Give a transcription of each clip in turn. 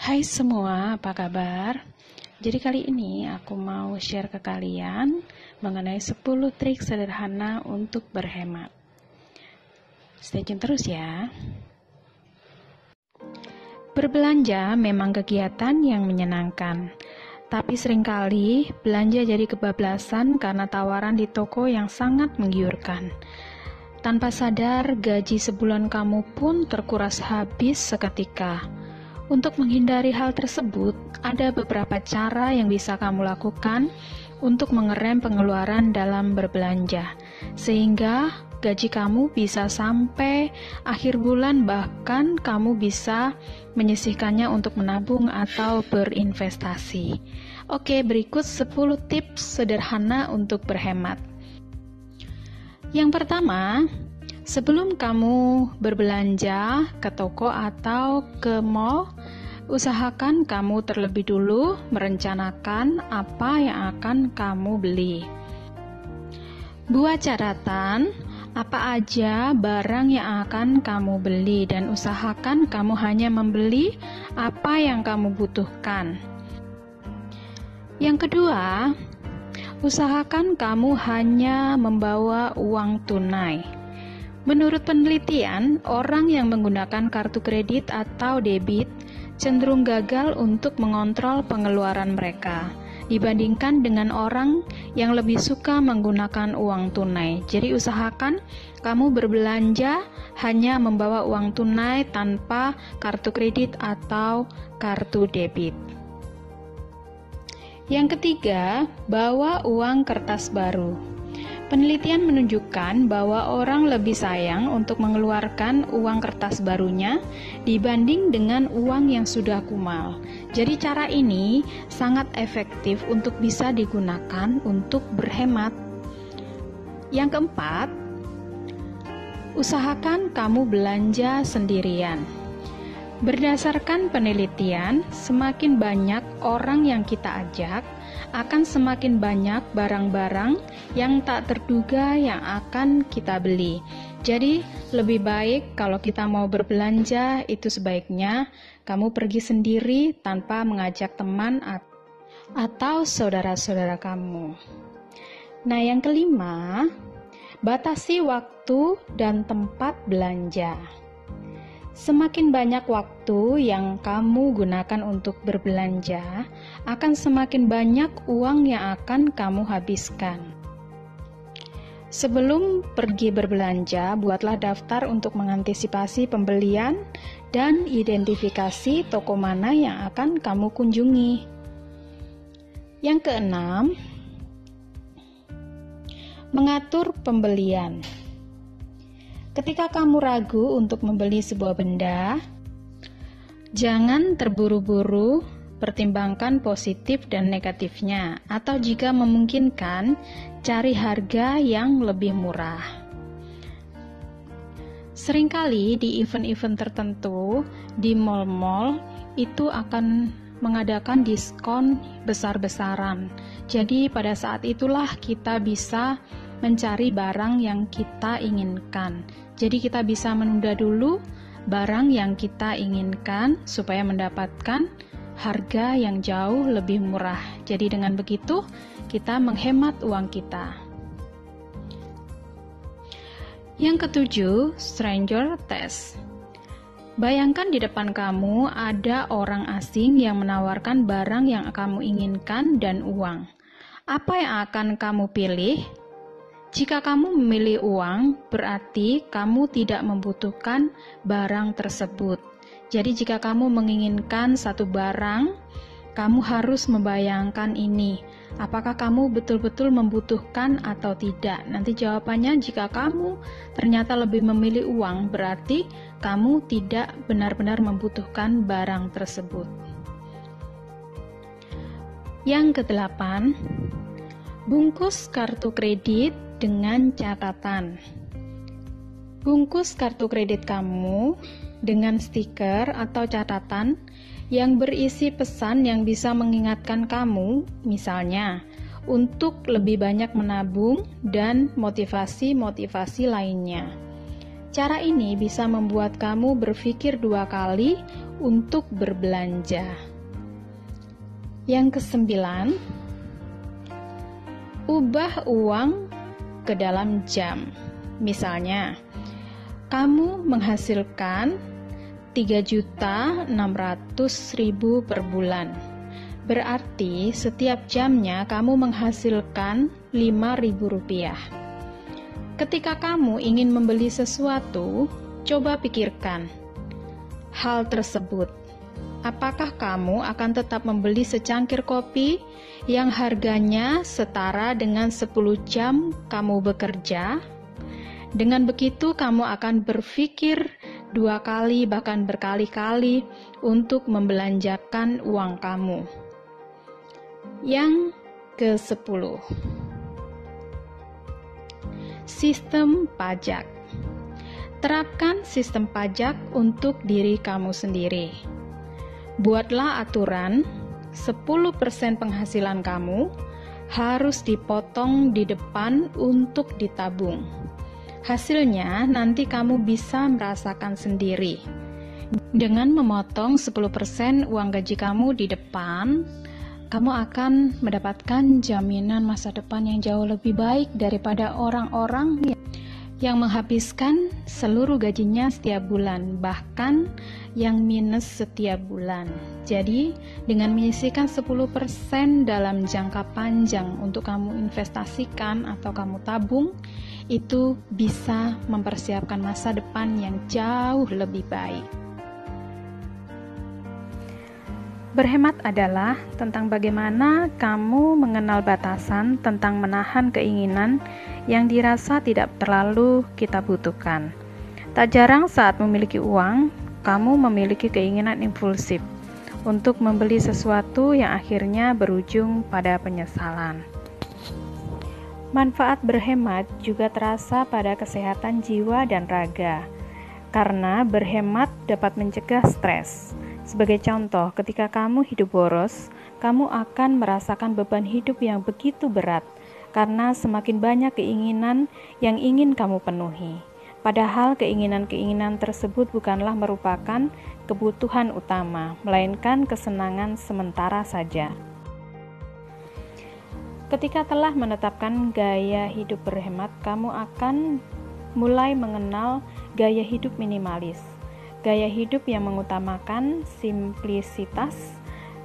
Hai semua, apa kabar? Jadi kali ini aku mau share ke kalian mengenai 10 trik sederhana untuk berhemat. Stay tune terus ya. Berbelanja memang kegiatan yang menyenangkan, tapi seringkali belanja jadi kebablasan karena tawaran di toko yang sangat menggiurkan. Tanpa sadar, gaji sebulan kamu pun terkuras habis seketika. Untuk menghindari hal tersebut, ada beberapa cara yang bisa kamu lakukan untuk mengerem pengeluaran dalam berbelanja, sehingga gaji kamu bisa sampai akhir bulan, bahkan kamu bisa menyisihkannya untuk menabung atau berinvestasi. Oke, berikut 10 tips sederhana untuk berhemat. Yang pertama, sebelum kamu berbelanja ke toko atau ke mall, usahakan kamu terlebih dulu merencanakan apa yang akan kamu beli. Buat catatan apa aja barang yang akan kamu beli dan usahakan kamu hanya membeli apa yang kamu butuhkan. Yang kedua, usahakan kamu hanya membawa uang tunai. Menurut penelitian, orang yang menggunakan kartu kredit atau debit cenderung gagal untuk mengontrol pengeluaran mereka dibandingkan dengan orang yang lebih suka menggunakan uang tunai. Jadi usahakan kamu berbelanja hanya membawa uang tunai tanpa kartu kredit atau kartu debit. Yang ketiga, bawa uang kertas baru. Penelitian menunjukkan bahwa orang lebih sayang untuk mengeluarkan uang kertas barunya dibanding dengan uang yang sudah kumal. Jadi cara ini sangat efektif untuk bisa digunakan untuk berhemat. Yang keempat, usahakan kamu belanja sendirian. Berdasarkan penelitian, semakin banyak orang yang kita ajak, akan semakin banyak barang-barang yang tak terduga yang akan kita beli. Jadi, lebih baik kalau kita mau berbelanja, itu sebaiknya kamu pergi sendiri tanpa mengajak teman atau saudara-saudara kamu. Nah, yang kelima, batasi waktu dan tempat belanja. Semakin banyak waktu yang kamu gunakan untuk berbelanja, akan semakin banyak uang yang akan kamu habiskan. Sebelum pergi berbelanja, buatlah daftar untuk mengantisipasi pembelian dan identifikasi toko mana yang akan kamu kunjungi. Yang keenam, mengatur pembelian. Ketika kamu ragu untuk membeli sebuah benda, jangan terburu-buru, pertimbangkan positif dan negatifnya, atau jika memungkinkan, cari harga yang lebih murah. Seringkali di event-event tertentu, di mal-mal, itu akan mengadakan diskon besar-besaran. Jadi pada saat itulah kita bisa mencari barang yang kita inginkan. Jadi kita bisa menunda dulu barang yang kita inginkan supaya mendapatkan harga yang jauh lebih murah. Jadi dengan begitu kita menghemat uang kita. Yang ketujuh, stranger test. Bayangkan di depan kamu ada orang asing yang menawarkan barang yang kamu inginkan dan uang. Apa yang akan kamu pilih? Jika kamu memilih uang, berarti kamu tidak membutuhkan barang tersebut. Jadi jika kamu menginginkan satu barang, kamu harus membayangkan ini. Apakah kamu betul-betul membutuhkan atau tidak? Nanti jawabannya jika kamu ternyata lebih memilih uang, berarti kamu tidak benar-benar membutuhkan barang tersebut. Yang kedelapan, bungkus kartu kredit dengan catatan. Bungkus kartu kredit kamu dengan stiker atau catatan yang berisi pesan yang bisa mengingatkan kamu, misalnya untuk lebih banyak menabung dan motivasi-motivasi lainnya. Cara ini bisa membuat kamu berpikir 2 kali untuk berbelanja. Yang ke-9, ubah uang ke dalam jam. Misalnya, kamu menghasilkan 3.600.000 per bulan. Berarti setiap jamnya kamu menghasilkan Rp5.000. Ketika kamu ingin membeli sesuatu, coba pikirkan hal tersebut. Apakah kamu akan tetap membeli secangkir kopi yang harganya setara dengan 10 jam kamu bekerja? Dengan begitu, kamu akan berpikir 2 kali bahkan berkali-kali untuk membelanjakan uang kamu. Yang ke-10, sistem pajak. Terapkan sistem pajak untuk diri kamu sendiri. Buatlah aturan 10% penghasilan kamu harus dipotong di depan untuk ditabung. Hasilnya nanti kamu bisa merasakan sendiri. Dengan memotong 10% uang gaji kamu di depan, kamu akan mendapatkan jaminan masa depan yang jauh lebih baik daripada orang-orang yang menghabiskan seluruh gajinya setiap bulan, bahkan yang minus setiap bulan. Jadi, dengan menyisihkan 10% dalam jangka panjang untuk kamu investasikan atau kamu tabung, itu bisa mempersiapkan masa depan yang jauh lebih baik. Berhemat adalah tentang bagaimana kamu mengenal batasan tentang menahan keinginan yang dirasa tidak terlalu kita butuhkan. Tak jarang saat memiliki uang, kamu memiliki keinginan impulsif untuk membeli sesuatu yang akhirnya berujung pada penyesalan. Manfaat berhemat juga terasa pada kesehatan jiwa dan raga, karena berhemat dapat mencegah stres. Sebagai contoh, ketika kamu hidup boros, kamu akan merasakan beban hidup yang begitu berat, karena semakin banyak keinginan yang ingin kamu penuhi. Padahal keinginan-keinginan tersebut bukanlah merupakan kebutuhan utama, melainkan kesenangan sementara saja. Ketika telah menetapkan gaya hidup berhemat, kamu akan mulai mengenal gaya hidup minimalis. Gaya hidup yang mengutamakan simplisitas.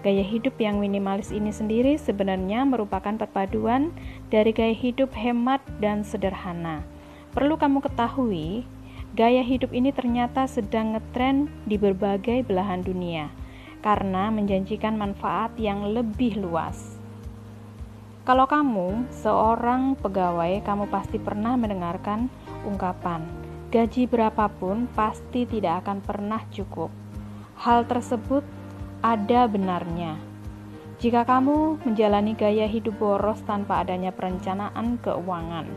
Gaya hidup yang minimalis ini sendiri sebenarnya merupakan perpaduan dari gaya hidup hemat dan sederhana. Perlu kamu ketahui, gaya hidup ini ternyata sedang ngetren di berbagai belahan dunia karena menjanjikan manfaat yang lebih luas. Kalau kamu seorang pegawai, kamu pasti pernah mendengarkan ungkapan, gaji berapapun pasti tidak akan pernah cukup. Hal tersebut ada benarnya. Jika kamu menjalani gaya hidup boros tanpa adanya perencanaan keuangan.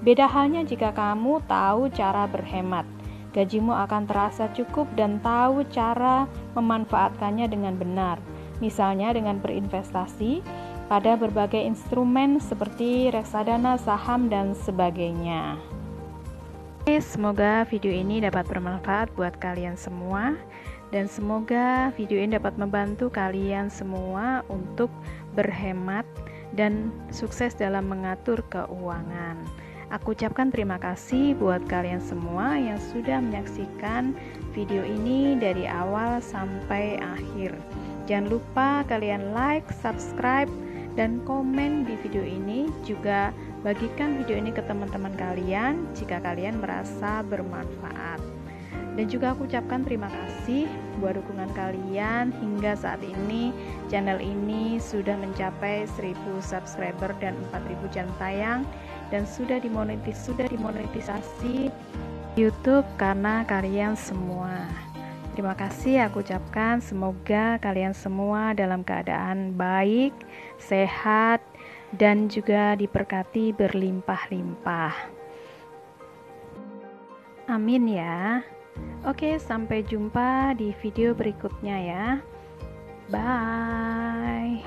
Beda halnya jika kamu tahu cara berhemat. Gajimu akan terasa cukup dan tahu cara memanfaatkannya dengan benar. Misalnya dengan berinvestasi pada berbagai instrumen seperti reksadana, saham, dan sebagainya. Semoga video ini dapat bermanfaat buat kalian semua, dan semoga video ini dapat membantu kalian semua untuk berhemat dan sukses dalam mengatur keuangan. Aku ucapkan terima kasih buat kalian semua yang sudah menyaksikan video ini dari awal sampai akhir. Jangan lupa kalian like, subscribe, dan komen di video ini. Juga bagikan video ini ke teman-teman kalian jika kalian merasa bermanfaat. Dan juga aku ucapkan terima kasih buat dukungan kalian. Hingga saat ini channel ini sudah mencapai 1000 subscriber dan 4000 jam tayang, dan sudah dimonetisasi YouTube karena kalian semua. Terima kasih aku ucapkan. Semoga kalian semua dalam keadaan baik, sehat, dan juga diberkati berlimpah-limpah. Amin ya. Oke, sampai jumpa di video berikutnya ya. Bye.